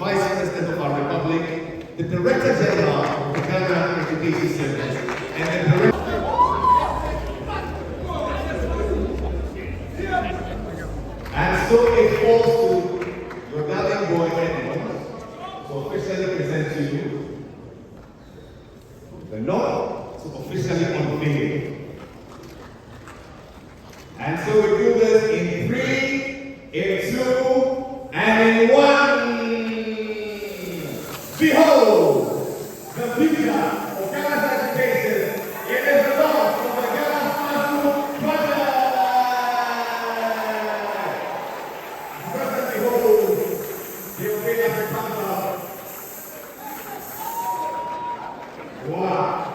Vice President of our Republic, the Director General of the Ghana Education Service, and the Director. And so it falls to your darling boy Edmund to officially present to you the Lord to officially unveil. And so we do this in 3, in 2, and in 1. Behold, the future of Ghana's education. It is the launch of the Ghana School Project. Present, behold, the Unveiling comes out. Wow.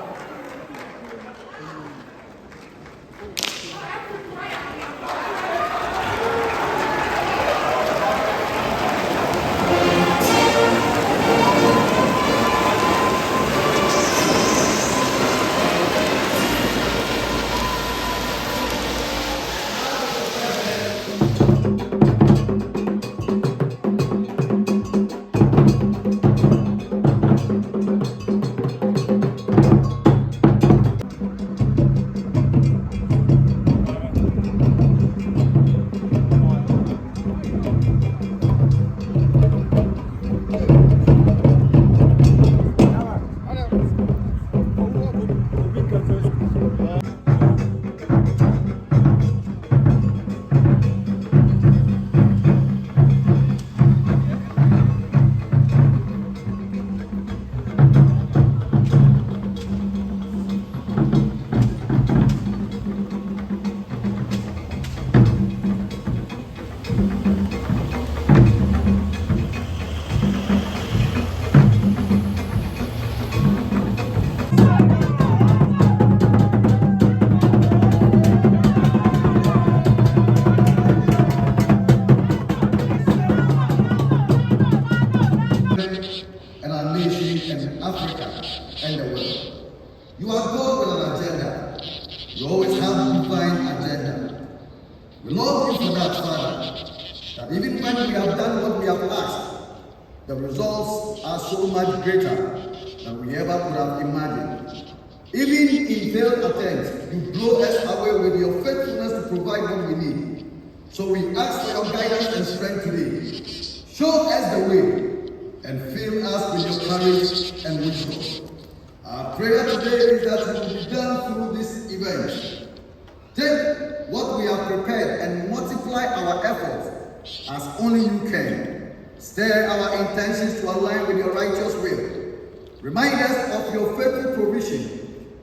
And our nation and Africa and the world. You are God with an agenda. You always have a divine agenda. We love you for that, Father. That even when we have done what we have asked, the results are so much greater than we ever could have imagined. Even in failed attempts, you blow us away with your faithfulness to provide what we need. So we ask for your guidance and strength today. Show us the way and fill us with your courage and wisdom. Our prayer today is that it will be done through this event. Take what we have prepared and multiply our efforts as only you can. Stir our intentions to align with your righteous will. Remind us of your faithful provision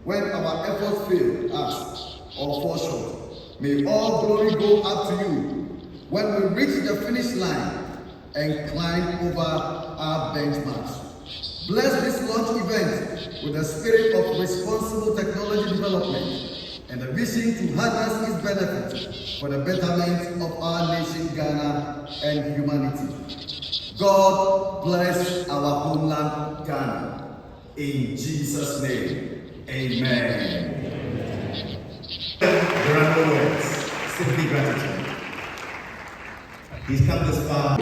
when our efforts fail us or fall short. May all glory go up to you when we reach the finish line and climb over our benchmarks. Bless this launch event with a spirit of responsible technology development and a vision to harness its benefits for the betterment of our nation, Ghana, and humanity. God bless our homeland, Ghana. In Jesus' name, amen. There are no words, simply gratitude. He's come this far.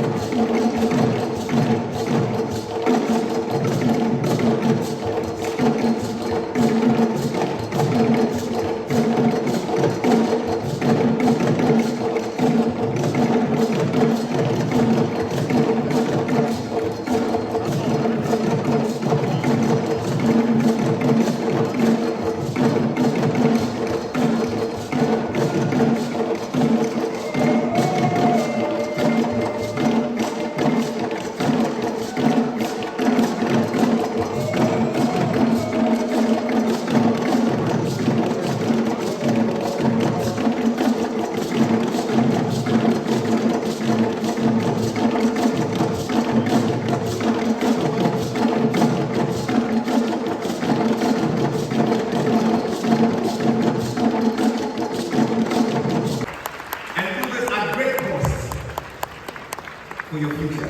for your future.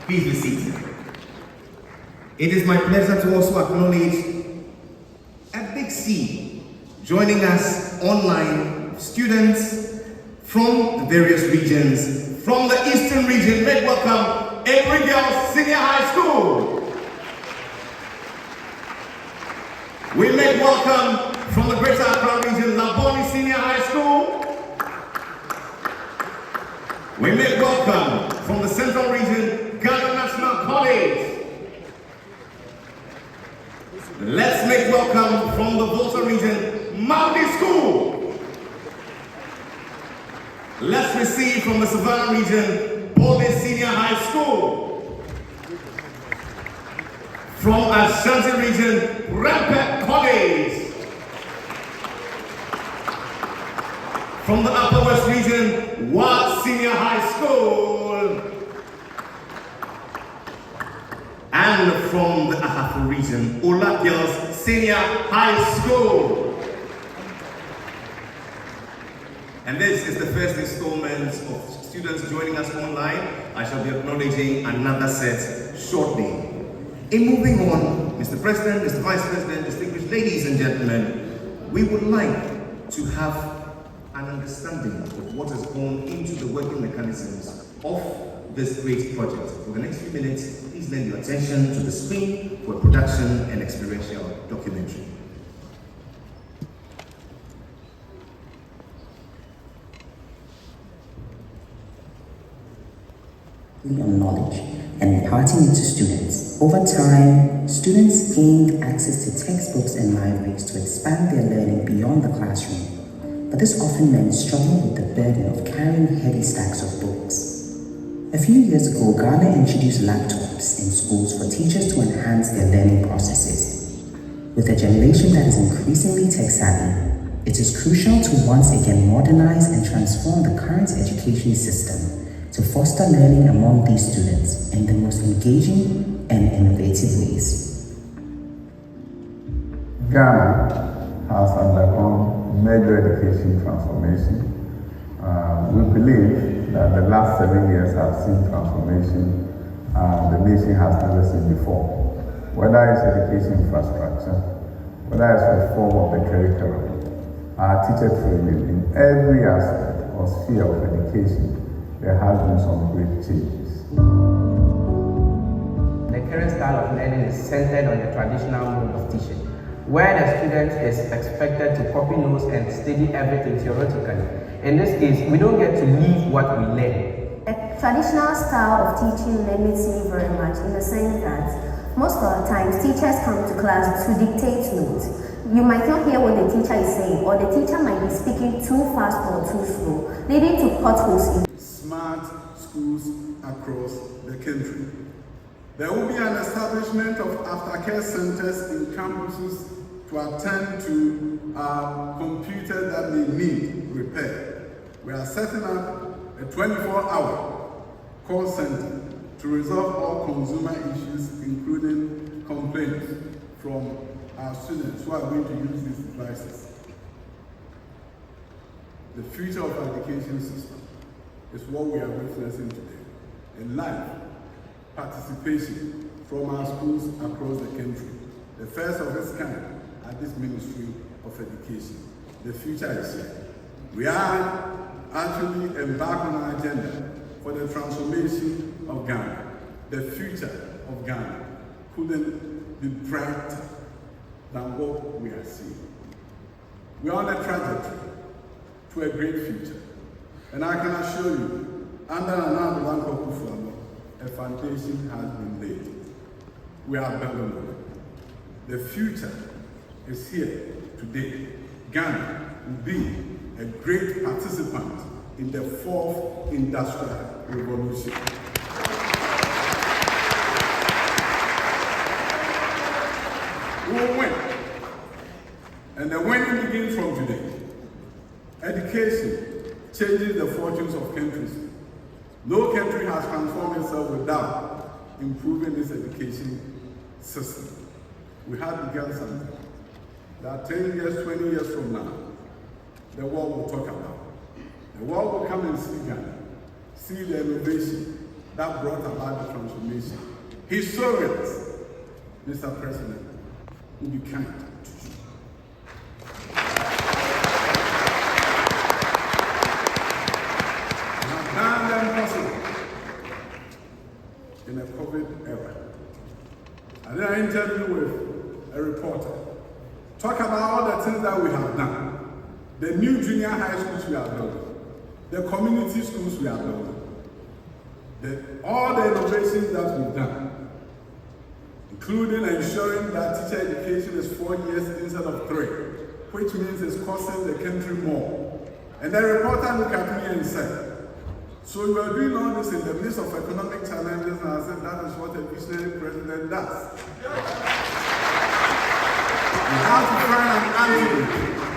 Please be seated. It is my pleasure to also acknowledge a big C joining us online, students from the various regions. From the Eastern region, make welcome Avery Girls Senior High School. We make welcome from the Greater Accra region, Laboni Senior High School. We make welcome from the Central region, Ghana National College. Let's make welcome from the Volta region, Maudi School. Let's receive from the Savannah region, Bawumia Senior High School. From Ashanti region, Rampart College. From the Upper West region, Ward Senior High School. And from the Ahafo region, Ola Girls Senior High School. And this is the first installment of students joining us online. I shall be acknowledging another set shortly. In moving on, Mr. President, Mr. Vice President, distinguished ladies and gentlemen, we would like to have an understanding of what has gone into the working mechanisms of this great project. For the next few minutes, please lend your attention to the screen for a production and experiential documentary. On knowledge and imparting it to students. Over time, students gained access to textbooks and libraries to expand their learning beyond the classroom. But this often meant struggling with the burden of carrying heavy stacks of books. A few years ago, Ghana introduced laptops in schools for teachers to enhance their learning processes. With a generation that is increasingly tech-savvy, it is crucial to once again modernize and transform the current education system to foster learning among these students in the most engaging and innovative ways. Ghana has undergone major education transformation. We believe that the last 7 years have seen transformation the nation has never seen before. Whether it's education infrastructure, whether it's reform of the curriculum, our teacher training, in every aspect or sphere of education, there has been some great changes. The current style of learning is centered on the traditional mode of teaching, where the student is expected to copy notes and study everything theoretically. In this case, we don't get to leave what we learn. The traditional style of teaching limits me very much in the sense that most of the times teachers come to class to dictate notes. You might not hear what the teacher is saying, or the teacher might be speaking too fast or too slow, leading to potholes in smart schools across the country. There will be an establishment of aftercare centers in campuses to attend to computers that may need repair. We are setting up a 24-hour call center to resolve all consumer issues, including complaints from our students who are going to use these devices. The future of our education system is what we are witnessing today. In life, participation from our schools across the country, the first of its kind at this Ministry of Education. The future is here. We are actually embarked on our agenda for the transformation of Ghana. The future of Ghana couldn't be brighter than what we are seeing. We are on a trajectory to a great future. And I can assure you, under Prez.Akuffo Addo, a foundation has been laid. We are building on it. The future is here today. Ghana will be a great participant in the 4th Industrial Revolution. We will win. And the winning begins from today. Education changes the fortunes of countries. No country has transformed itself without improving its education system. We have begun something that 10 years, 20 years from now, the world will talk about. The world will come and see Ghana, see the innovation that brought about the transformation. Historians, Mr. President, will be kind to you. COVID era. I did an interview with a reporter. Talk about all the things that we have done. The new junior high schools we are building. The community schools we are building. All the innovations that we've done, including ensuring that teacher education is 4 years instead of 3, which means it's costing the country more. And the reporter looked at me and said, so you are doing all this in the midst of economic challenges, and I said, that is what a visionary president does. We have to find an antidote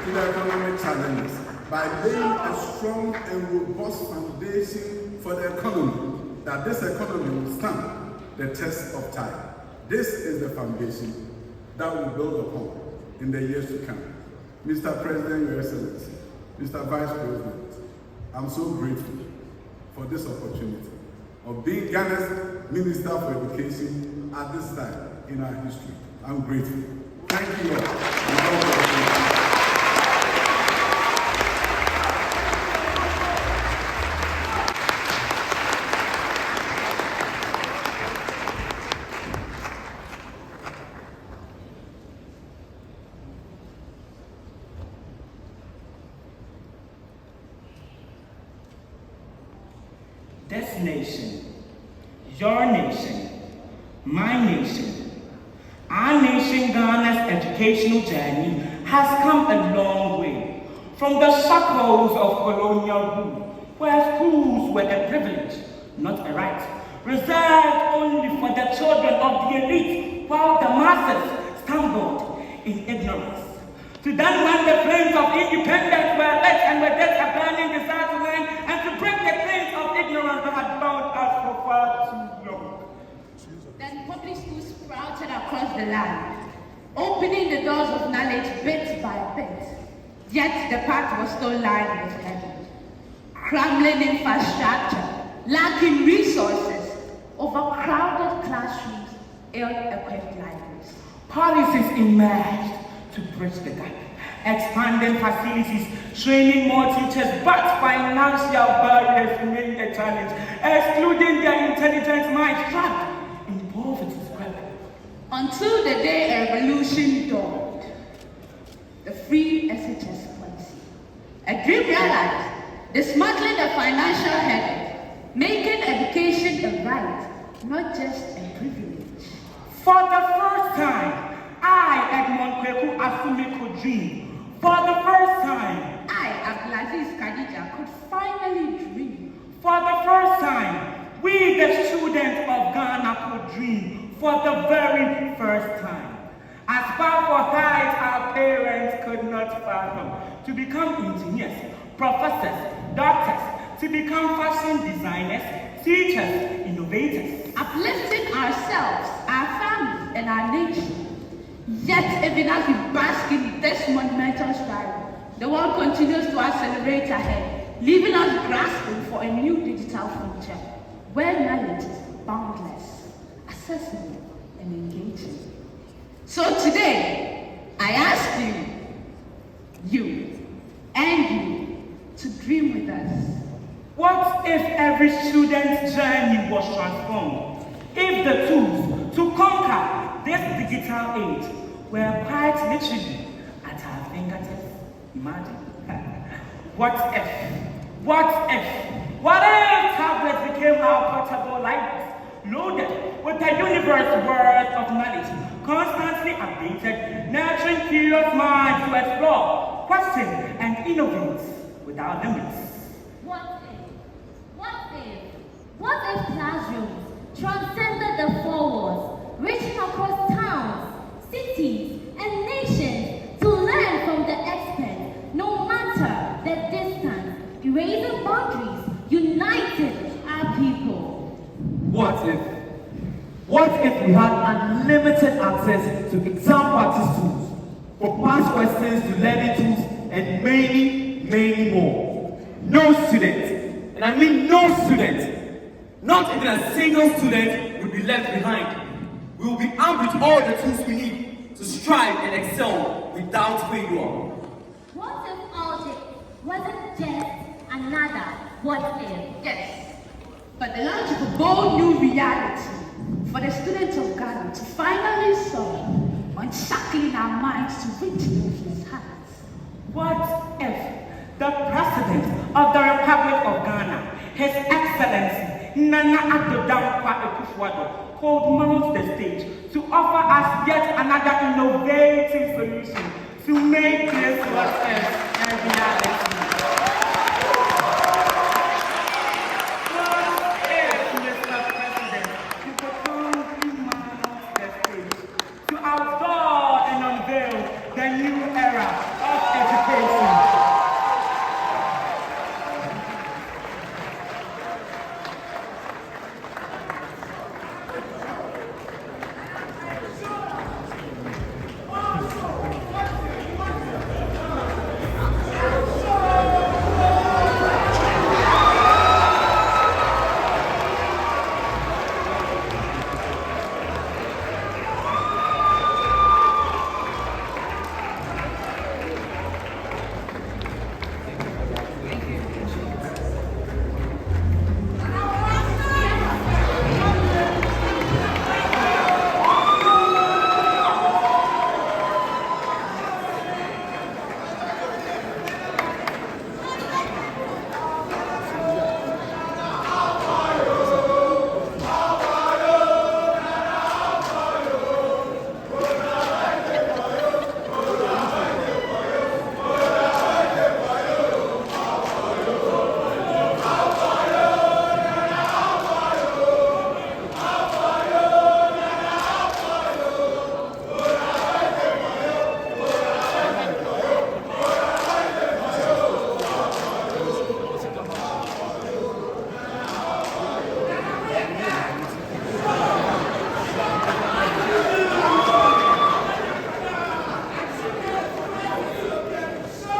to the economic challenges by laying a strong and robust foundation for the economy, that this economy will stand the test of time. This is the foundation that we build upon in the years to come. Mr. President, Your Excellency, Mr. Vice President, I'm so grateful for this opportunity of being Ghana's Minister for Education at this time in our history. I'm grateful. Thank you all. This nation, your nation, my nation, our nation, Ghana's educational journey has come a long way from the shackles of colonial rule, where schools were a privilege, not a right, reserved only for the children of the elite, while the masses stumbled in ignorance. To then when the flames of independence were lit and were dead a burning desire to learn and to break the chains of ignorance that had bound us for far too long. Then public schools sprouted across the land, opening the doors of knowledge bit by bit. Yet the path was still lined with heaven. Crumbling infrastructure, lacking resources, overcrowded classrooms, ill-equipped libraries. Policies emerged to bridge the gap, expanding facilities, training more teachers, but financial barriers remain a challenge, excluding their intelligent minds trapped in poverty's grip. Until the day a revolution dawned, the free SHS policy. A dream realized, dismantling the financial headache, making education a right, not just a privilege. For the first time, Prez.Akuffo could dream. For the first time, Abdulaziz Khadija could finally dream. For the first time, we the students of Ghana could dream. For the very first time. As far for height our parents could not fathom. To become engineers, professors, doctors, to become fashion designers, teachers, innovators. Uplifting ourselves, our families, and our nation. Yet, even as we bask in this monumental stride, the world continues to accelerate ahead, leaving us grasping for a new digital future, where knowledge is boundless, accessible, and engaging. So today, I ask you, to dream with us. What if every student's journey was transformed? If the tools to conquer this digital age were quite literally at our fingertips? Imagine. What if tablets became our portable libraries, loaded with the universe worth of knowledge, constantly updated, nurturing curious minds to explore, question, and innovate without limits? What if classrooms transcended the four walls, reaching across towns, cities, and nations to learn from the experts, no matter the distance, erasing boundaries, uniting our people? What if we had unlimited access to exam practice tools, for past questions to learning tools, and many, many more? No student, and I mean no student, not even a single student will be left behind. We will be armed with all the tools we need to strive and excel without failure. What if all this wasn't just another what if? Yes, but the launch of a bold new reality, for the students of Ghana to finally solve unshackling our minds to reach his hearts. What if the President of the Republic of Ghana, His Excellency Nana Prez.Akuffo Addo, could mount the stage to offer us yet another innovative solution to make this what if a reality?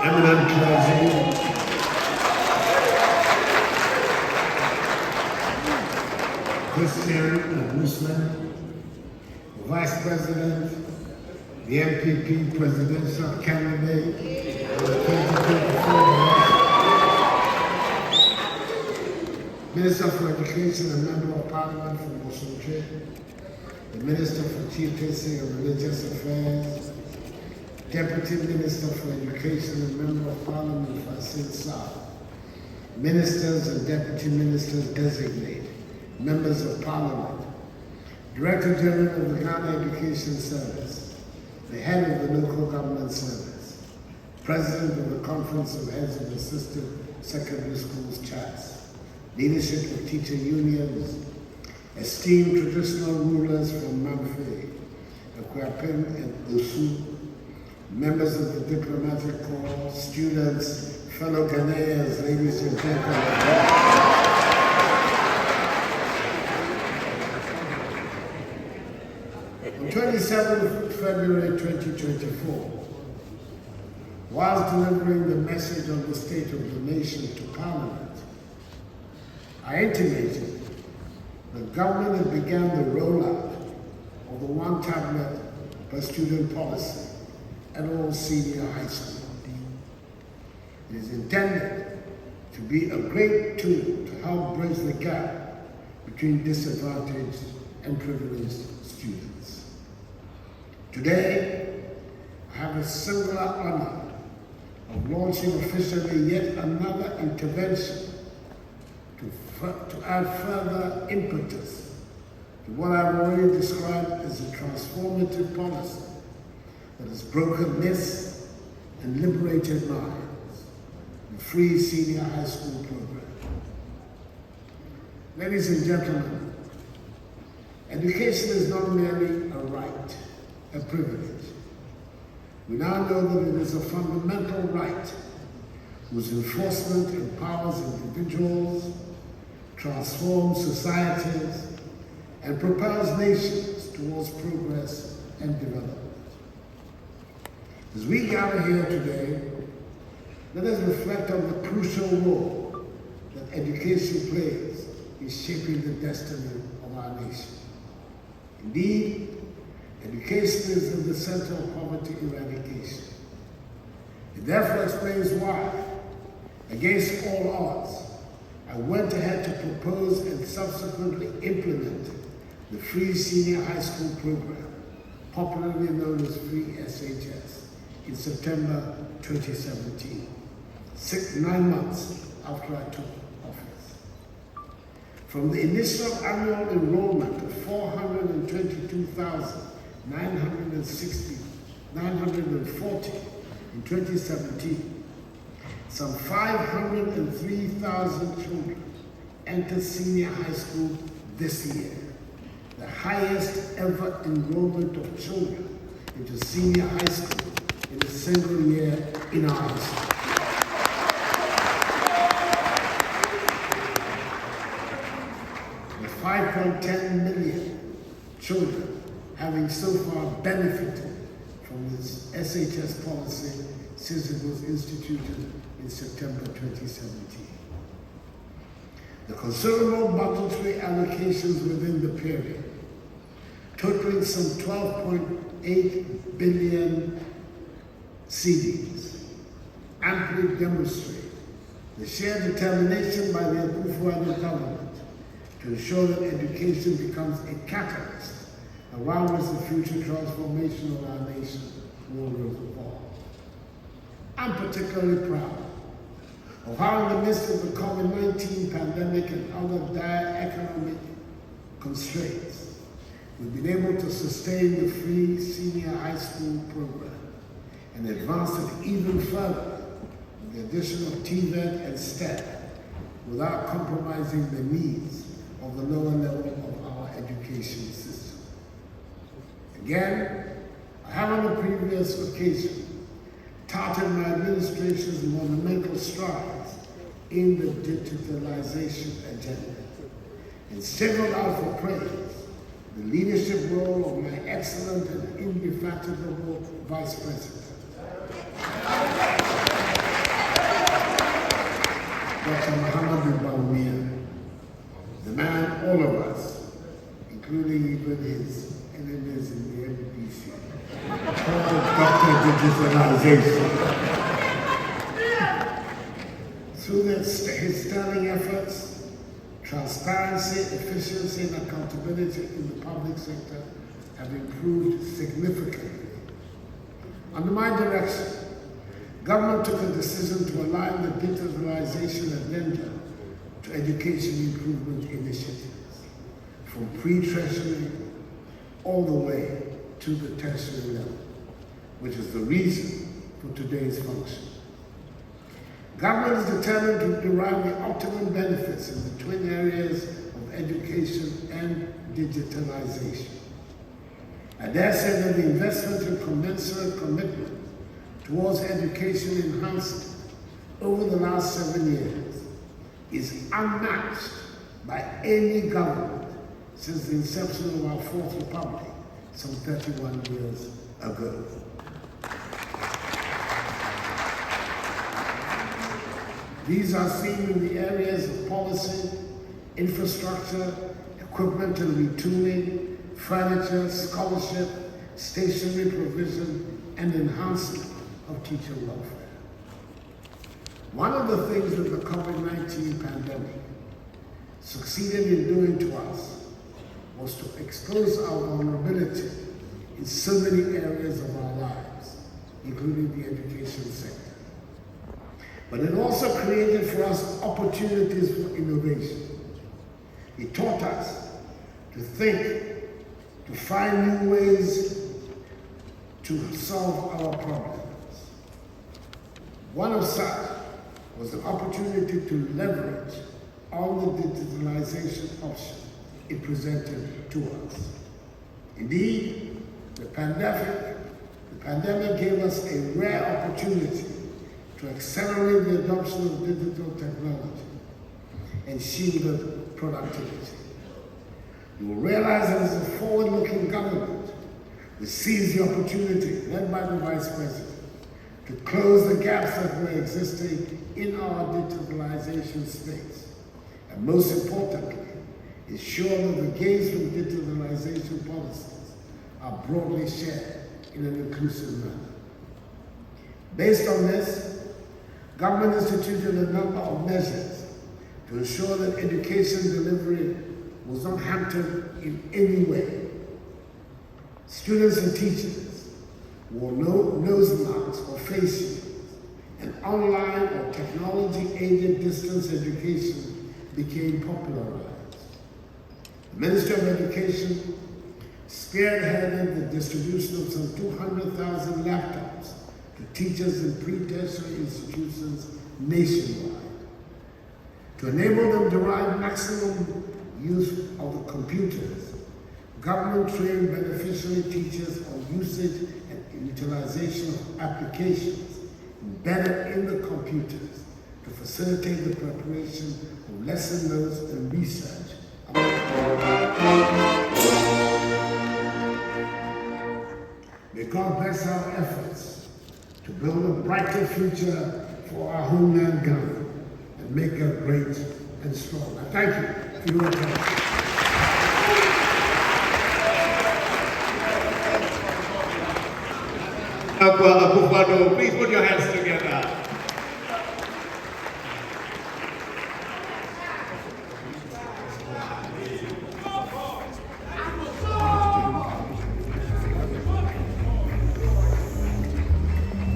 Eminent clergy, Christian and Muslim, the Vice President, the MPP presidential candidate, the 2024 Minister for Education and Member of Parliament from Washington, the Minister for Chieftaincy and Religious Affairs, Deputy Minister for Education and Member of Parliament for South, Ministers and Deputy Ministers designate, Members of Parliament, Director General of the Ghana Education Service, the Head of the Local Government Service, President of the Conference of Heads of Assistant Secondary Schools CHAS, leadership of teacher unions, esteemed traditional rulers from Mamfe, Akuapem and Osu, members of the diplomatic corps, students, fellow Ghanaians, ladies and gentlemen. On 27th February 2024, whilst delivering the message on the state of the nation to Parliament, I intimated the government had begun the rollout of the one tablet per student policy at all senior high school. It is intended to be a great tool to help bridge the gap between disadvantaged and privileged students. Today, I have a singular honor of launching officially yet another intervention to add further impetus to what I've already described as a transformative policy that has broken myths and liberated minds, the free senior high school program. Ladies and gentlemen, education is not merely a right, a privilege. We now know that it is a fundamental right whose enforcement empowers individuals, transforms societies, and propels nations towards progress and development. As we gather here today, let us reflect on the crucial role that education plays in shaping the destiny of our nation. Indeed, education is at the center of poverty eradication. It therefore explains why, against all odds, I went ahead to propose and subsequently implement the Free Senior High School Program, popularly known as Free SHS, in September 2017, 9 months after I took office. From the initial annual enrollment of 422,940 in 2017, some 503,000 children entered senior high school this year, the highest ever enrollment of children into senior high school in a single year in our history. With 5.10 million children having so far benefited from this SHS policy since it was instituted in September 2017. The considerable budgetary allocations within the period, totaling some 12.8 billion cedis, amply demonstrate the shared determination by the Akuffo Addo government to ensure that education becomes a catalyst around which the future transformation of our nation will revolve. I'm particularly proud of how in the midst of the COVID-19 pandemic and other dire economic constraints, we've been able to sustain the free senior high school program and advance it even further with the addition of TVET and STEM without compromising the needs of the lower level of our education system. Again, I have on a previous occasion touted my administration's monumental strides in the digitalization agenda and singled out for praise the leadership role of my excellent and indefatigable Vice President, Dr. Bawumia, the man all of us, including even his enemies in the MPC, Dr. Digitalization. Through his sterling efforts, transparency, efficiency, and accountability in the public sector have improved significantly. Under my direction, government took a decision to align the digitalization agenda to education improvement initiatives, from pre-tertiary all the way to the tertiary level, which is the reason for today's function. Government is determined to derive the optimum benefits in the twin areas of education and digitalization. I dare say that the investment and commensurate commitment towards education enhancement over the last 7 years is unmatched by any government since the inception of our Fourth Republic some 31 years ago. These are seen in the areas of policy, infrastructure, equipment and retooling, furniture, scholarship, stationery provision, and enhancement of teacher welfare. One of the things that the COVID-19 pandemic succeeded in doing to us was to expose our vulnerability in so many areas of our lives, including the education sector. But it also created for us opportunities for innovation. It taught us to think, to find new ways to solve our problems. One of such was the opportunity to leverage all the digitalization options it presented to us. Indeed, the pandemic gave us a rare opportunity to accelerate the adoption of digital technology and shield productivity. You will realize that as a forward-looking government, we seized the opportunity, led by the Vice President, to close the gaps that were existing in our digitalization space, and most importantly, ensure that the gains from digitalization policies are broadly shared in an inclusive manner. Based on this, government instituted a number of measures to ensure that education delivery was not hampered in any way. Students and teachers wore nose masks or face shields, and online or technology-aided distance education became popularized. The Minister of Education spearheaded the distribution of some 200,000 laptops to teachers in pre-tertiary institutions nationwide. To enable them to derive maximum use of the computers, government trained beneficiary teachers on usage and utilization of applications embedded in the computers to facilitate the preparation of lesson notes and research. May God bless our efforts to build a brighter future for our homeland Ghana and make her great and strong. I thank you for your attention. Prez.Akuffo Addo, please put your hands together.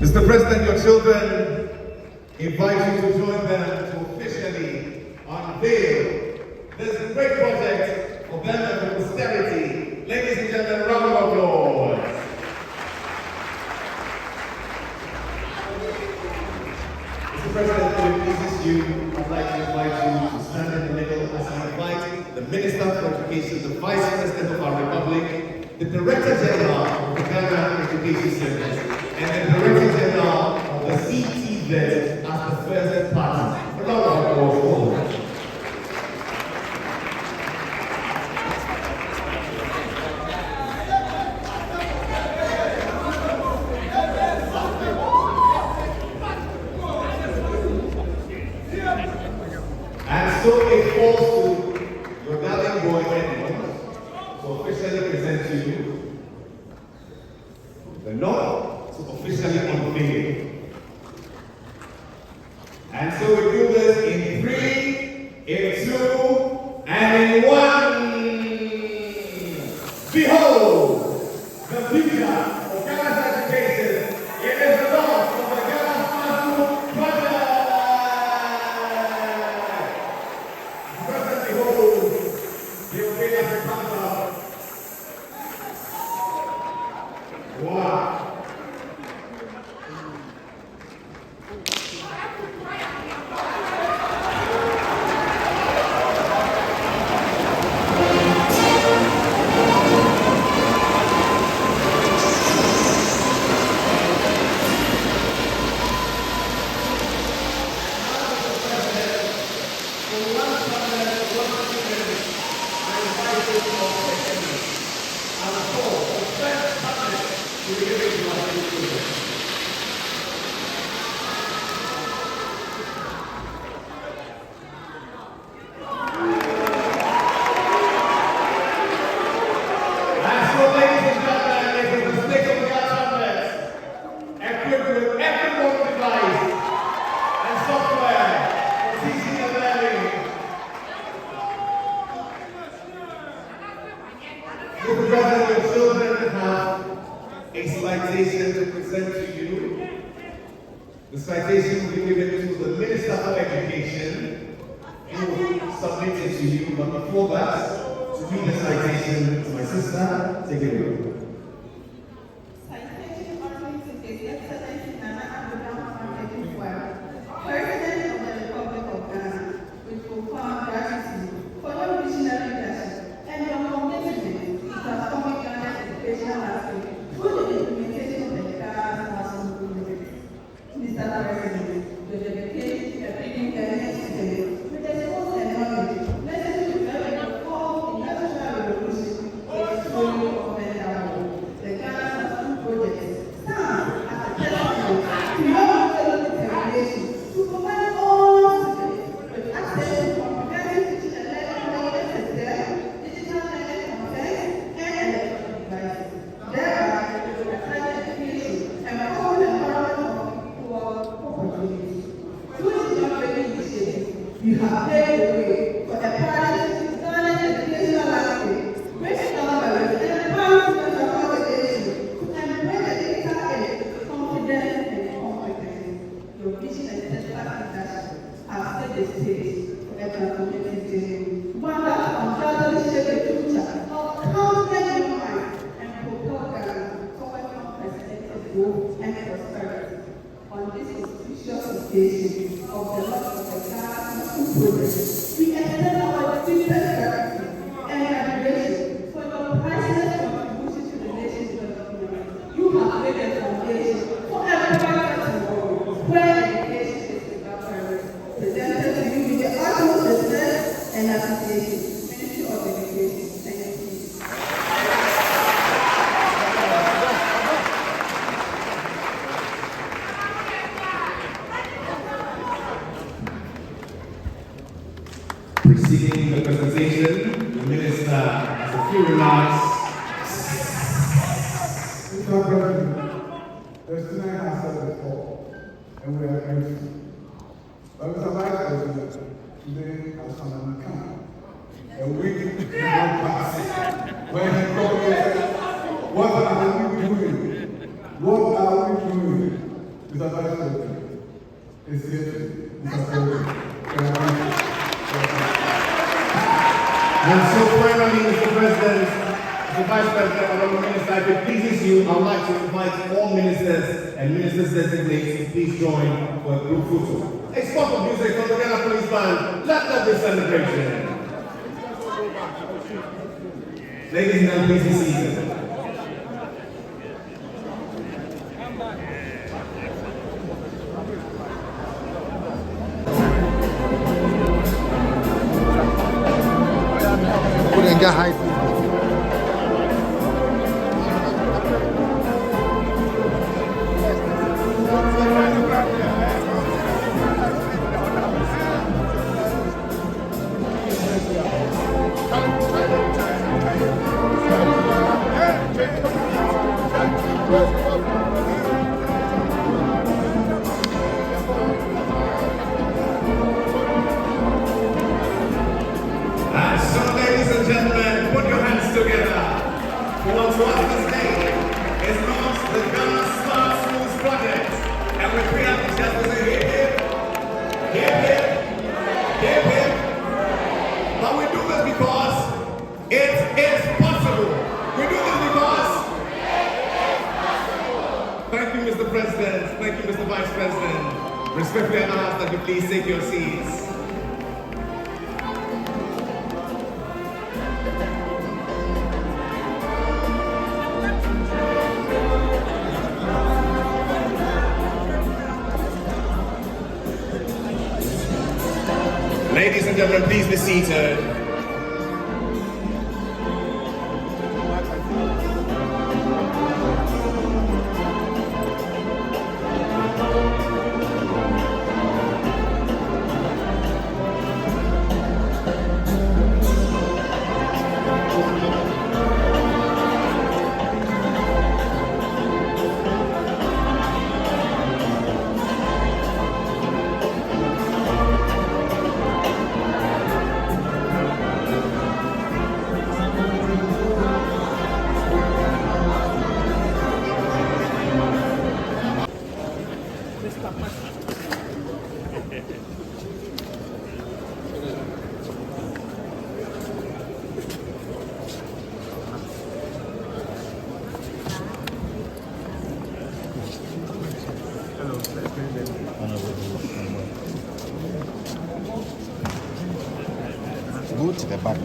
Mr. President, your children invite you to join them to officially unveil this great project for them and for posterity. Ladies and gentlemen, round of applause. Mr. President, if it pleases you, I'd like to invite you to stand in the middle as I invite the Minister for Education, the Vice President of our Republic, the Director General of the Ghana Education Service, and the Director General of the CTVET as the first party. A round of applause for them. And so it falls to your darling boy Edmund to officially present to you the nod to officially unveil. And so we do this in 3, in 2, and in 1. Behold, the future of Ghana's education. It is the launch of the Ghana Smart Project. President, behold, the Unveiling comes out. Wow. Mr. President, your children have a citation to present to you. The citation will be given to the Minister of Education, who will submit it to you. But before that, to read the citation to my sister, take it away. Citation honoring to His Excellency Nana Akufo-Addo, President of the Republic of Ghana, with profound gratitude for your visionary leadership and your commitment to transforming Ghana's educational landscape through the implementation of the Ghana National Project. Mr. President, your dedication to equipping Ghanaian students with the skills and knowledge necessary to develop the form in national revolution is truly commendable. growth and prosperity. On this auspicious occasion of the launch of the Ghana School Project, we extend our deepest gratitude and admiration for your priceless contribution to the nation's development. You have laid a foundation for a brighter tomorrow, where education is without parents. Presented to you with the utmost respect and appreciation. Ministry of Education. Thank you. Preceding the presentation, the Minister has a few remarks. Mr. President, the student has said before, and we are grateful. But Mr. Vice President, today has come and come. A week did not pass. When he called me and said, what are we doing? What are we doing? Mr. Vice President, it's here today. Mr. President, And so finally, Mr. President, Mr. Vice President, Honorable Minister, if it pleases you, I would like to invite all ministers and ministers designated to please join for a group photo. A spot of music from the Ghana Police Band. Let's have this celebration. Ladies and gentlemen, please be seated. Couldn't get high. And so, ladies and gentlemen, put your hands together for what was this day is launched the Ghana Smart Schools Project. And we pray our teachers to say hip hip, hip hip, hip hip. But we do this because it is possible. We do this because thank you, Mr. President. Thank you, Mr. Vice President. Respectfully, I ask that you please take your seats. Ladies and gentlemen, please be seated. Go to the back.